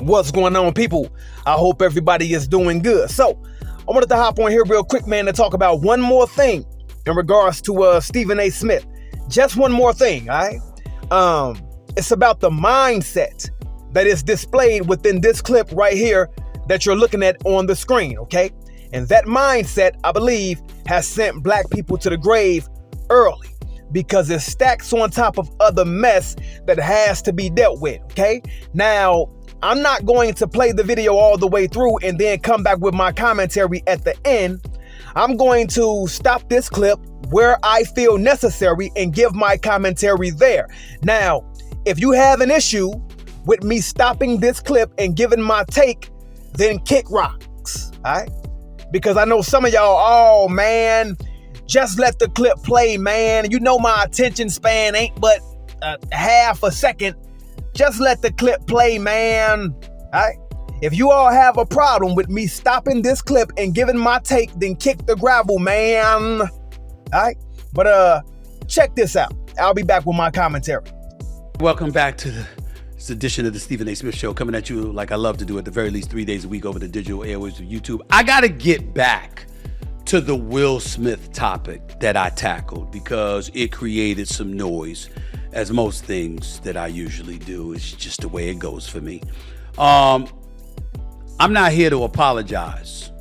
What's going on, people? I hope everybody is doing good. So, I wanted to hop on here real quick, man, to talk about one more thing in regards to Stephen A. Smith. Just one more thing, all right? It's about the mindset that is displayed within this clip right here that you're looking at on the screen, okay? And that mindset, I believe, has sent black people to the grave early because it stacks on top of other mess that has to be dealt with, okay? Now, I'm not going to play the video all the way through and then come back with my commentary at the end. I'm going to stop this clip where I feel necessary and give my commentary there. Now, if you have an issue with me stopping this clip and giving my take, then kick rocks, all right? Because I know some of y'all, oh man, just let the clip play, man. You know my attention span ain't but half a second. Just let the clip play, man. All right? If you all have a problem with me stopping this clip and giving my take, then kick the gravel, man. All right? But check this out. I'll be back with my commentary. Welcome back to this edition of the Stephen A. Smith Show, coming at you like I love to do at the very least 3 days a week over the digital airwaves of YouTube. I got to get back to the Will Smith topic that I tackled because it created some noise, as most things that I usually do. It's just the way it goes for me. I'm not here to apologize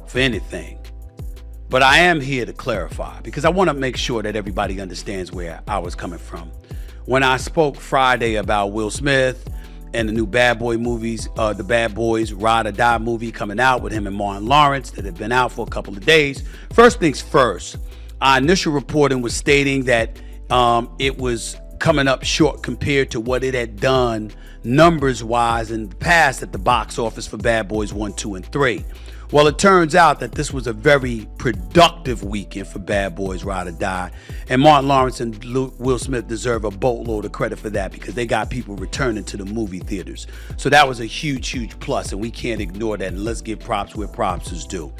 for anything, but I am here to clarify because I want to make sure that everybody understands where I was coming from. When I spoke Friday about Will Smith and the new Bad Boy movies, the Bad Boys Ride or Die movie coming out with him and Martin Lawrence that had been out for a couple of days. First things first, our initial reporting was stating that it was coming up short compared to what it had done numbers-wise in the past at the box office for Bad Boys 1, 2, and 3. Well, it turns out that this was a very productive weekend for Bad Boys Ride or Die, and Martin Lawrence and Will Smith deserve a boatload of credit for that because they got people returning to the movie theaters. So that was a huge, huge plus, and we can't ignore that, and let's give props where props is due.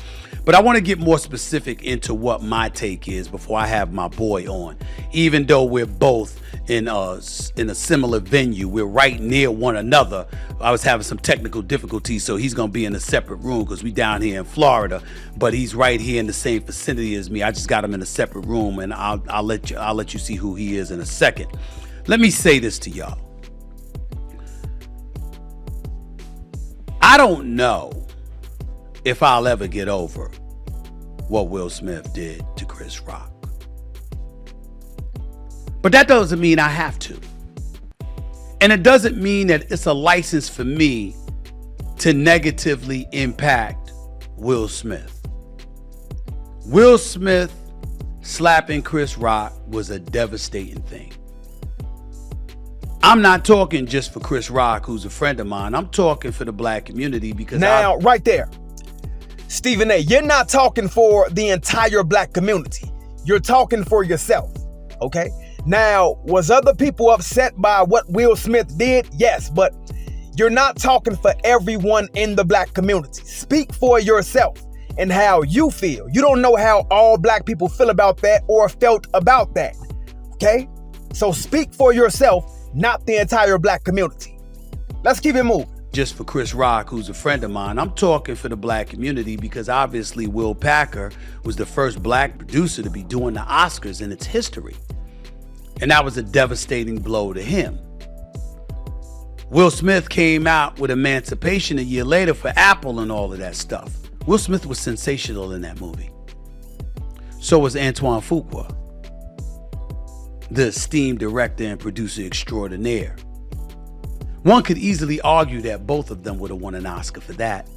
But I want to get more specific into what my take is before I have my boy on. Even though we're both in a similar venue, we're right near one another. I was having some technical difficulties, so he's going to be in a separate room because we down here in Florida, but he's right here in the same vicinity as me. I just got him in a separate room, and I'll let you see who he is in a second. Let me say this to y'all. I don't know if I'll ever get over what Will Smith did to Chris Rock. But that doesn't mean I have to. And it doesn't mean that it's a license for me to negatively impact Will Smith. Will Smith slapping Chris Rock was a devastating thing. I'm not talking just for Chris Rock, who's a friend of mine. I'm talking for the black community because now, right there, Stephen A., you're not talking for the entire black community. You're talking for yourself, okay? Now, was other people upset by what Will Smith did? Yes, but you're not talking for everyone in the black community. Speak for yourself and how you feel. You don't know how all black people feel about that or felt about that, okay? So speak for yourself, not the entire black community. Let's keep it moving. Just for Chris Rock, who's a friend of mine, I'm talking for the black community because obviously Will Packer was the first black producer to be doing the Oscars in its history. And that was a devastating blow to him. Will Smith came out with Emancipation a year later for Apple and all of that stuff. Will Smith was sensational in that movie. So was Antoine Fuqua, the esteemed director and producer extraordinaire. One could easily argue that both of them would have won an Oscar for that,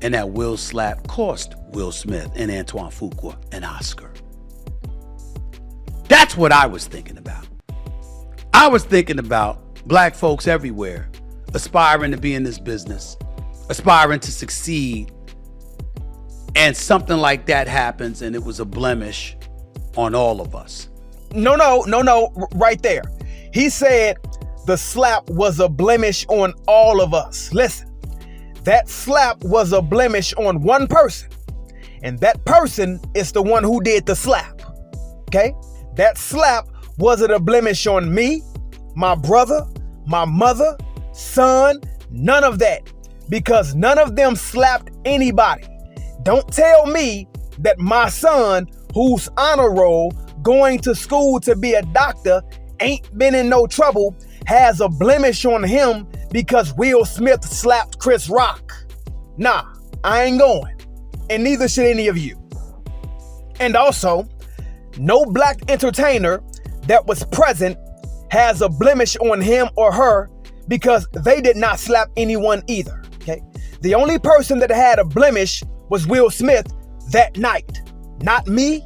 and that Will slap cost Will Smith and Antoine Fuqua an Oscar. That's what I was thinking about. I was thinking about black folks everywhere aspiring to be in this business, aspiring to succeed, and something like that happens and it was a blemish on all of us. No, right there. He said the slap was a blemish on all of us. Listen, that slap was a blemish on one person, and that person is the one who did the slap, okay? That slap wasn't a blemish on me, my brother, my mother, son, None of that, because none of them slapped anybody. Don't tell me that my son, who's honor roll, going to school to be a doctor, ain't been in no trouble, has a blemish on him because Will Smith slapped Chris Rock. Nah, I ain't going. And neither should any of you. And also, no black entertainer that was present has a blemish on him or her because they did not slap anyone either, okay? The only person that had a blemish was Will Smith that night. Not me,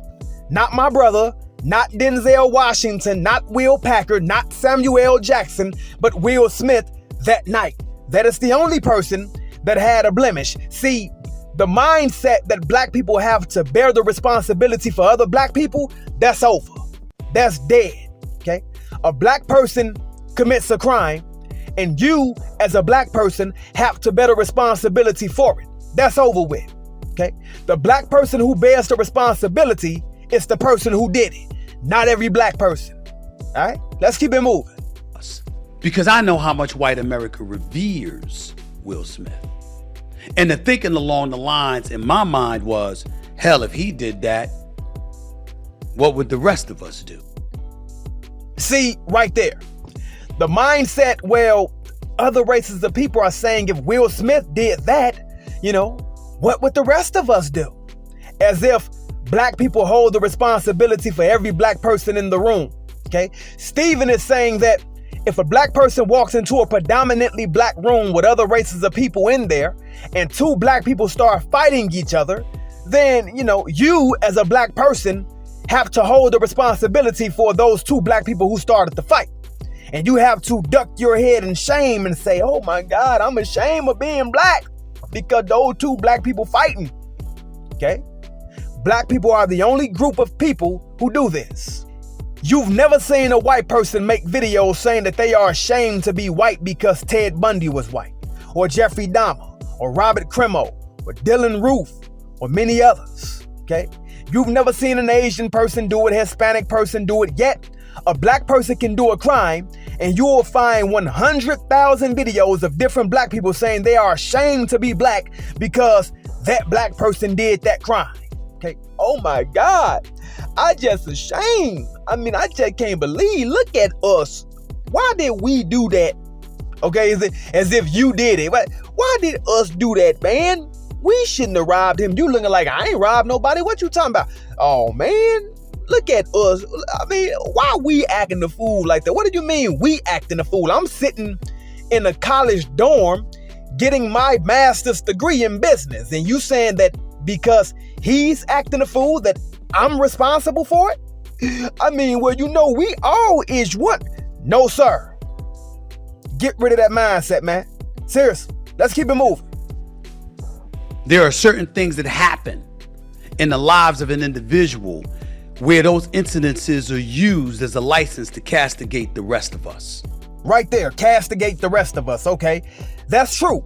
not my brother, not Denzel Washington, not Will Packard, not Samuel L. Jackson, but Will Smith that night. That is the only person that had a blemish. See, the mindset that black people have to bear the responsibility for other black people, that's over. That's dead, okay? A black person commits a crime, and you, as a black person, have to bear the responsibility for it. That's over with, okay? The black person who bears the responsibility is the person who did it, not every black person, all right? Let's keep it moving. Because I know how much white America reveres Will Smith. And the thinking along the lines in my mind was, hell, if he did that, what would the rest of us do? See, right there. The mindset, well, other races of people are saying if Will Smith did that, what would the rest of us do? As if black people hold the responsibility for every black person in the room, okay? Stephen is saying that if a black person walks into a predominantly black room with other races of people in there, and two black people start fighting each other, then, you as a black person have to hold the responsibility for those two black people who started the fight. And you have to duck your head in shame and say, oh my God, I'm ashamed of being black because those two black people fighting. Okay? Black people are the only group of people who do this. You've never seen a white person make videos saying that they are ashamed to be white because Ted Bundy was white, or Jeffrey Dahmer, or Robert Crimo, or Dylan Roof, or many others, okay? You've never seen an Asian person do it, Hispanic person do it, yet a black person can do a crime, and you will find 100,000 videos of different black people saying they are ashamed to be black because that black person did that crime, okay? Oh my God, I just ashamed. I just can't believe, look at us. Why did we do that? Okay, as if you did it. Why did us do that, man? We shouldn't have robbed him. You looking like I ain't robbed nobody. What you talking about? Oh, man, look at us. Why we acting the fool like that? What do you mean we acting the fool? I'm sitting in a college dorm getting my master's degree in business. And you saying that because he's acting a fool that I'm responsible for it? We all is what? No, sir. Get rid of that mindset, man. Seriously, let's keep it moving. There are certain things that happen in the lives of an individual where those incidences are used as a license to castigate the rest of us. Right there, castigate the rest of us, okay? That's true.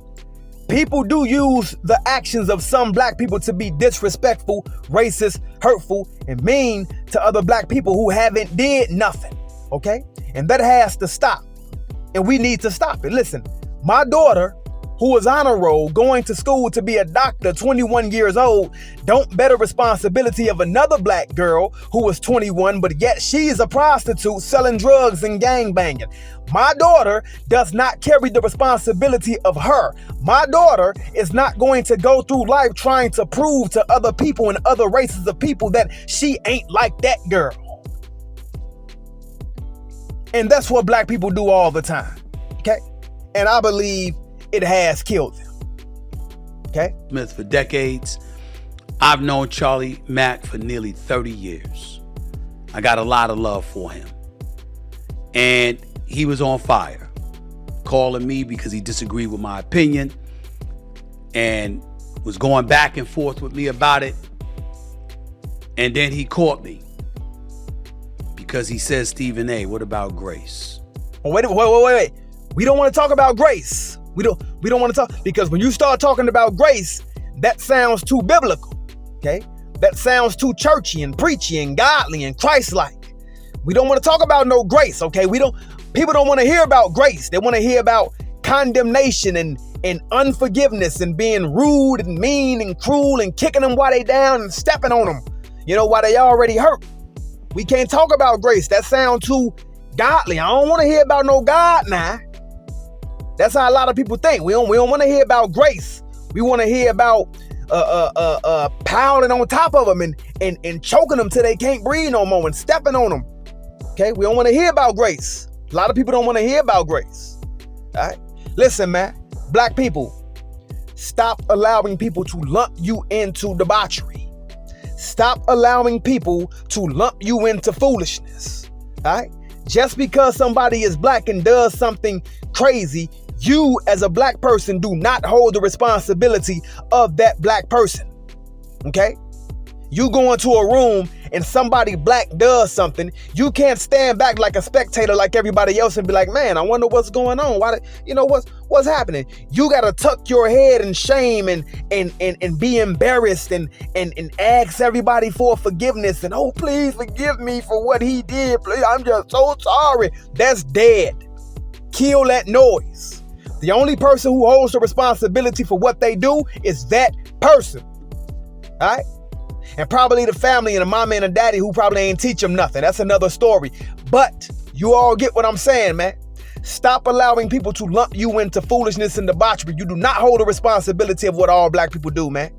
People do use the actions of some black people to be disrespectful, racist, hurtful, and mean to other black people who haven't did nothing, okay? And that has to stop. And we need to stop it. Listen, my daughter, who was honor roll, going to school to be a doctor, 21 years old, don't bear the responsibility of another black girl who was 21, but yet she's a prostitute selling drugs and gangbanging. My daughter does not carry the responsibility of her. My daughter is not going to go through life trying to prove to other people and other races of people that she ain't like that girl. And that's what black people do all the time, okay? And I believe it has killed them, okay? Smith, for decades, I've known Charlie Mack for nearly 30 years. I got a lot of love for him. And he was on fire, calling me because he disagreed with my opinion and was going back and forth with me about it. And then he caught me because he said, Stephen A., what about grace? Oh, wait. We don't want to talk about grace. We don't want to talk, because when you start talking about grace, that sounds too biblical, okay? That sounds too churchy and preachy and godly and Christ-like. We don't want to talk about no grace, okay? People don't want to hear about grace. They want to hear about condemnation and unforgiveness and being rude and mean and cruel and kicking them while they down and stepping on them, while they already hurt. We can't talk about grace. That sounds too godly. I don't want to hear about no God now. That's how a lot of people think. We don't want to hear about grace. We want to hear about piling on top of them and choking them till they can't breathe no more and stepping on them. Okay, we don't want to hear about grace. A lot of people don't want to hear about grace. All right, listen, man. Black people, stop allowing people to lump you into debauchery. Stop allowing people to lump you into foolishness. All right, just because somebody is black and does something crazy, you as a black person do not hold the responsibility of that black person. Okay? You go into a room and somebody black does something, you can't stand back like a spectator like everybody else and be like, man, I wonder what's going on. What's happening? You gotta tuck your head in shame and be embarrassed and ask everybody for forgiveness and, oh, please forgive me for what he did. Please, I'm just so sorry. That's dead. Kill that noise. The only person who holds the responsibility for what they do is that person. All right? And probably the family and the mama and the daddy who probably ain't teach them nothing. That's another story. But you all get what I'm saying, man. Stop allowing people to lump you into foolishness and debauchery. You do not hold the responsibility of what all black people do, man.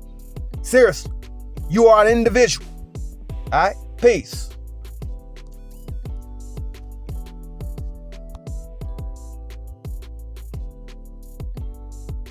Seriously. You are an individual. All right? Peace.